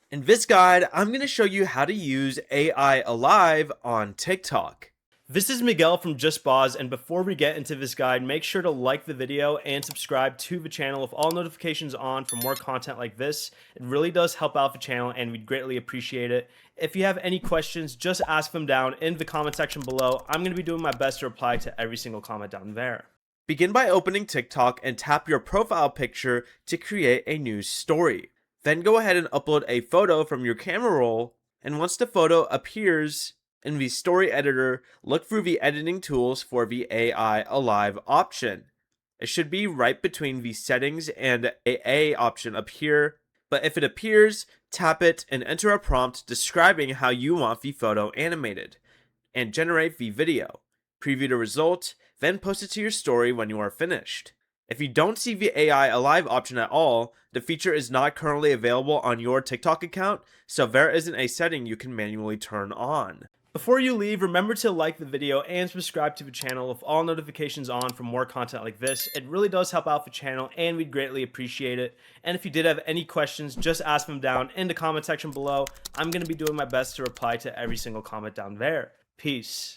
In this guide, I'm going to show you how to use AI Alive on TikTok. This is Miguel from JustBoz, and before we get into this guide, make sure to like the video and subscribe to the channel with all notifications on for more content like this. It really does help out the channel and we'd greatly appreciate it. If you have any questions, just ask them down in the comment section below. I'm going to be doing my best to reply to every single comment down there. Begin by opening TikTok and tap your profile picture to create a new story. Then go ahead and upload a photo from your camera roll, and once the photo appears in the story editor, look through the editing tools for the AI Alive option. It should be right between the settings and AA option up here, but if it appears, tap it and enter a prompt describing how you want the photo animated, and generate the video. Preview the result, then post it to your story when you are finished. If you don't see the AI Alive option at all, the feature is not currently available on your TikTok account, so there isn't a setting you can manually turn on. Before you leave, remember to like the video and subscribe to the channel with all notifications on for more content like this. It really does help out the channel and we'd greatly appreciate it. And if you did have any questions, just ask them down in the comment section below. I'm going to be doing my best to reply to every single comment down there. Peace.